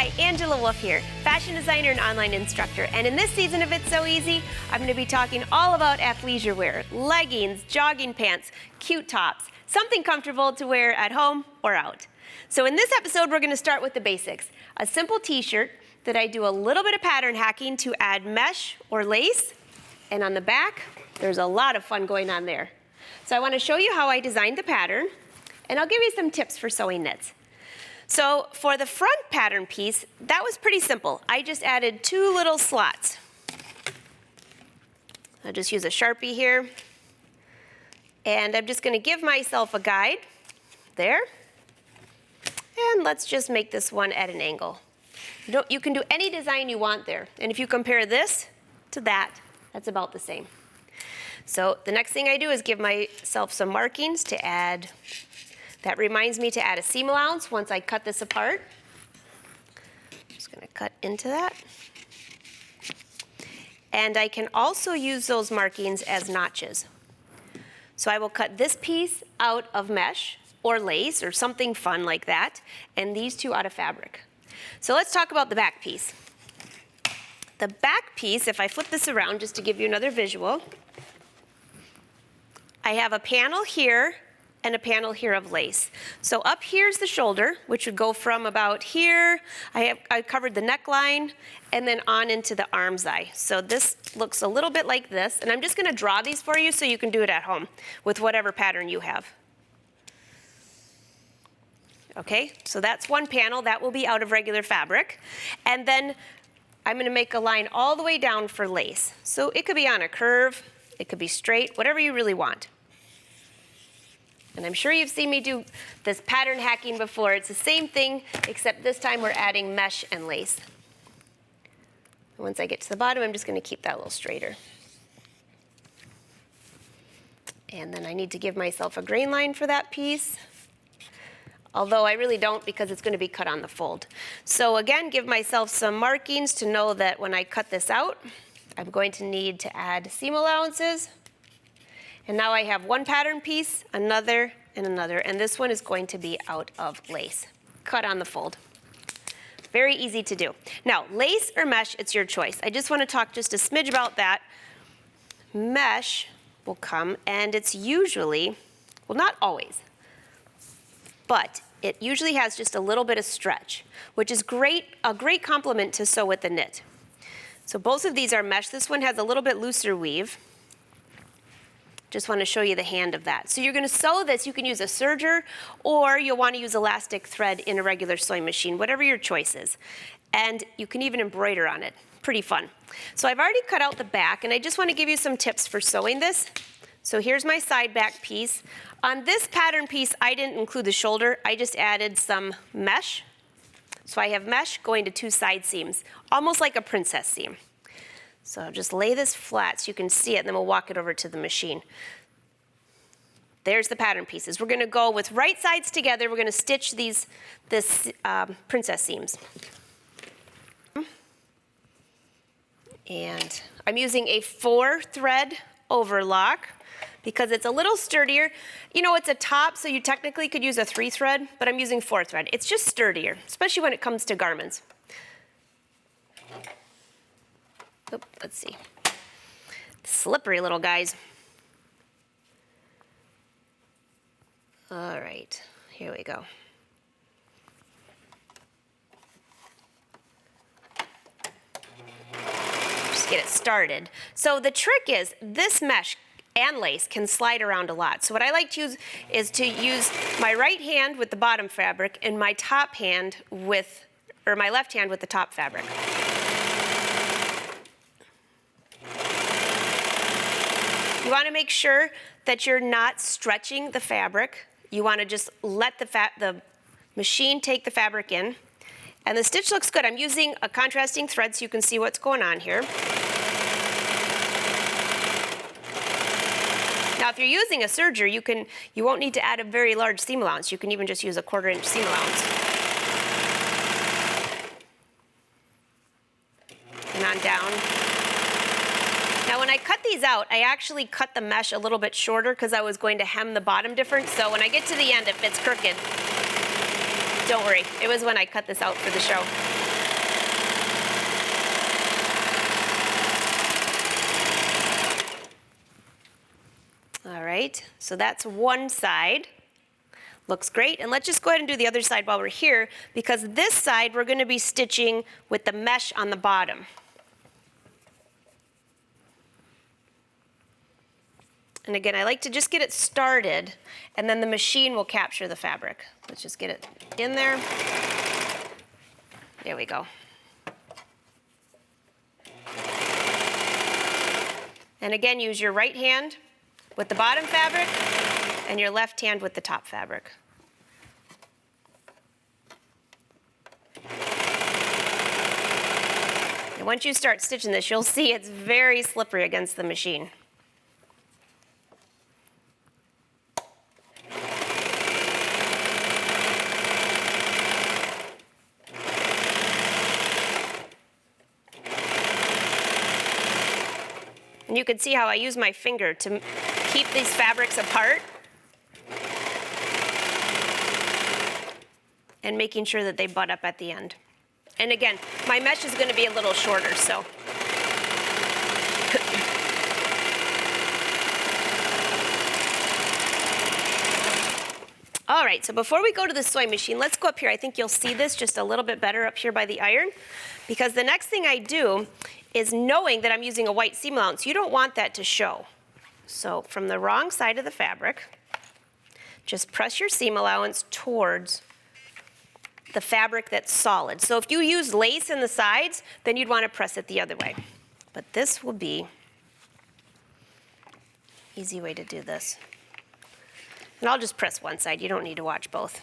Hi, Angela Wolf here, fashion designer and online instructor. And in this season of It's So Easy, I'm going to be talking all about athleisure wear, leggings, jogging pants, cute tops, something comfortable to wear at home or out. So in this episode, we're going to start with the basics. A simple t-shirt that I do a little bit of pattern hacking to add mesh or lace. And on the back, there's a lot of fun going on there. So I want to show you how I designed the pattern, and I'll give you some tips for sewing knits. So for the front pattern piece, that was pretty simple. I just added 2 little slots. I'll just use a Sharpie here. And I'm just going to give myself a guide there. And let's just make this one at an angle. You can do any design you want there. And if you compare this to that, that's about the same. So the next thing I do is give myself some markings to add. That reminds me to add a seam allowance once I cut this apart. I'm just going to cut into that. And I can also use those markings as notches. So I will cut this piece out of mesh or lace or something fun like that, and these 2 out of fabric. So let's talk about the back piece. The back piece, if I flip this around just to give you another visual, I have a panel here and a panel here of lace. So up here's the shoulder, which would go from about here. I covered the neckline and then on into the arm's eye. So this looks a little bit like this, and I'm just gonna draw these for you so you can do it at home with whatever pattern you have. Okay, so that's one panel. That will be out of regular fabric. And then I'm gonna make a line all the way down for lace. So it could be on a curve, it could be straight, whatever you really want. And I'm sure you've seen me do this pattern hacking before. It's the same thing, except this time we're adding mesh and lace. Once I get to the bottom, I'm just going to keep that a little straighter. And then I need to give myself a grain line for that piece. Although I really don't, because it's going to be cut on the fold. So again, give myself some markings to know that when I cut this out, I'm going to need to add seam allowances. And now I have one pattern piece, another, and another, and this one is going to be out of lace, cut on the fold. Very easy to do. Now, lace or mesh, it's your choice. I just want to talk just a smidge about that. Mesh will come, and it's usually, well, not always, but it usually has just a little bit of stretch, which is great, a great complement to sew with the knit. So both of these are mesh. This one has a little bit looser weave. Just want to show you the hand of that. So you're going to sew this. You can use a serger, or you'll want to use elastic thread in a regular sewing machine, whatever your choice is. And you can even embroider on it. Pretty fun. So I've already cut out the back, and I just want to give you some tips for sewing this. So here's my side back piece. On this pattern piece, I didn't include the shoulder. I just added some mesh. So I have mesh going to 2 side seams, almost like a princess seam. So I'll just lay this flat so you can see it, and then we'll walk it over to the machine. There's the pattern pieces. We're going to go with right sides together. We're going to stitch this princess seams. And I'm using a 4-thread overlock because it's a little sturdier. You know, it's a top, so you technically could use a 3-thread, but I'm using 4-thread. It's just sturdier, especially when it comes to garments. Oh, let's see. Slippery little guys. All right, here we go. Just get it started. So the trick is this mesh and lace can slide around a lot. So what I like to use is to use my right hand with the bottom fabric and my top hand with, or my left hand with the top fabric. You want to make sure that you're not stretching the fabric. You want to just let the machine take the fabric in. And the stitch looks good. I'm using a contrasting thread so you can see what's going on here. Now, if you're using a serger, you won't need to add a very large seam allowance. You can even just use a 1/4-inch seam allowance. And on down. Now when I cut these out, I actually cut the mesh a little bit shorter because I was going to hem the bottom different. So when I get to the end, it fits crooked. Don't worry, it was when I cut this out for the show. All right, so that's one side. Looks great, and let's just go ahead and do the other side while we're here, because this side we're going to be stitching with the mesh on the bottom. And again, I like to just get it started, and then the machine will capture the fabric. Let's just get it in there. There we go. And again, use your right hand with the bottom fabric and your left hand with the top fabric. And once you start stitching this, you'll see it's very slippery against the machine. And you can see how I use my finger to keep these fabrics apart and making sure that they butt up at the end. And again, my mesh is going to be a little shorter, so. All right, so before we go to the sewing machine, let's go up here. I think you'll see this just a little bit better up here by the iron, because the next thing I do is, knowing that I'm using a white seam allowance, you don't want that to show. So from the wrong side of the fabric, just press your seam allowance towards the fabric that's solid. So if you use lace in the sides, then you'd want to press it the other way. But this will be an easy way to do this. And I'll just press one side. You don't need to watch both.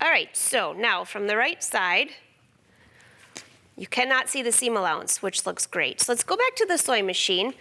All right, so now from the right side, you cannot see the seam allowance, which looks great. So let's go back to the sewing machine.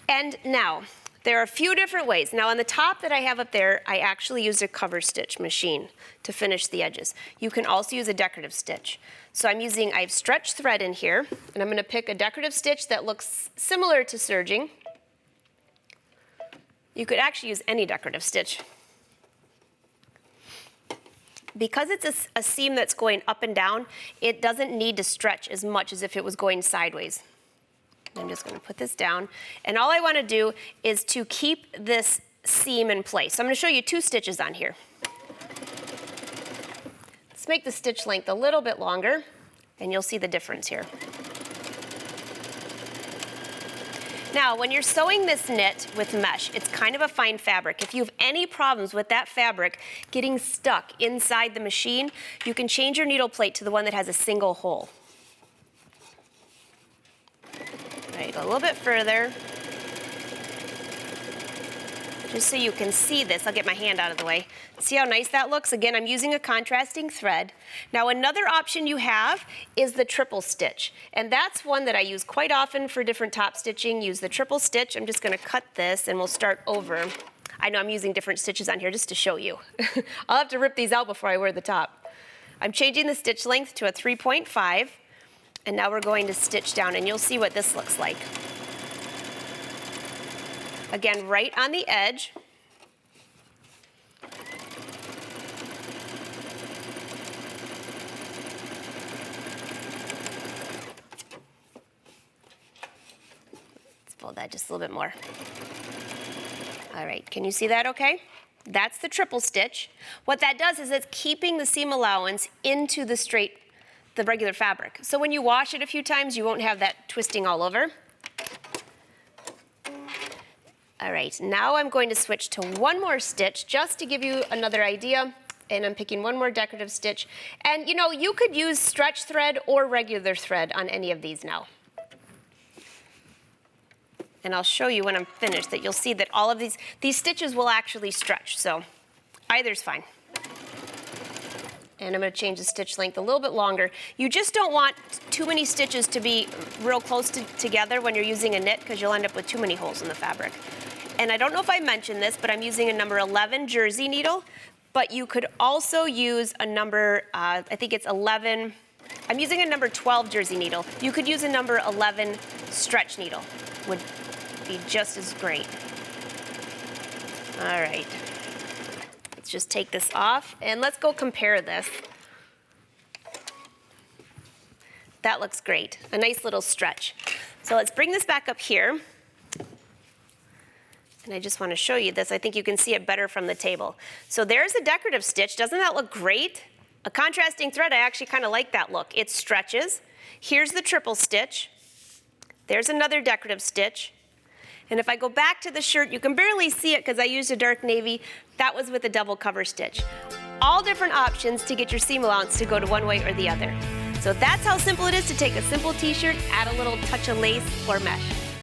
And now, there are a few different ways. Now on the top that I have up there, I actually use a cover stitch machine to finish the edges. You can also use a decorative stitch. So I have stretch thread in here, and I'm gonna pick a decorative stitch that looks similar to serging. You could actually use any decorative stitch. Because it's a seam that's going up and down, it doesn't need to stretch as much as if it was going sideways. I'm just going to put this down, and all I want to do is to keep this seam in place. So I'm going to show you two stitches on here. Let's make the stitch length a little bit longer, and you'll see the difference here. Now, when you're sewing this knit with mesh, it's kind of a fine fabric. If you have any problems with that fabric getting stuck inside the machine, you can change your needle plate to the one that has a single hole. All right, go a little bit further, just so you can see this. I'll get my hand out of the way. See how nice that looks? Again, I'm using a contrasting thread. Now another option you have is the triple stitch, and that's one that I use quite often for different top stitching. Use the triple stitch. I'm just going to cut this and we'll start over. I know I'm using different stitches on here just to show you. I'll have to rip these out before I wear the top. I'm changing the stitch length to a 3.5, and now we're going to stitch down, and you'll see what this looks like. Again, right on the edge. Let's fold that just a little bit more. All right, can you see that okay? That's the triple stitch. What that does is it's keeping the seam allowance into the regular fabric. So when you wash it a few times, you won't have that twisting all over. All right, now I'm going to switch to one more stitch just to give you another idea, and I'm picking one more decorative stitch. And you know, you could use stretch thread or regular thread on any of these now. And I'll show you when I'm finished that you'll see that all of these stitches will actually stretch, so either's fine. And I'm going to change the stitch length a little bit longer. You just don't want too many stitches to be real close together when you're using a knit, because you'll end up with too many holes in the fabric. And I don't know if I mentioned this, but I'm using a number 11 jersey needle, but you could also use a number, I think it's 11, I'm using a number 12 jersey needle. You could use a number 11 stretch needle, would be just as great. All right. Let's just take this off and let's go compare this. That looks great, a nice little stretch. So let's bring this back up here. And I just want to show you this. I think you can see it better from the table. So there's a decorative stitch. Doesn't that look great? A contrasting thread, I actually kind of like that look. It stretches. Here's the triple stitch. There's another decorative stitch. And if I go back to the shirt, you can barely see it because I used a dark navy. That was with a double cover stitch. All different options to get your seam allowance to go to one way or the other. So that's how simple it is to take a simple t-shirt, add a little touch of lace or mesh.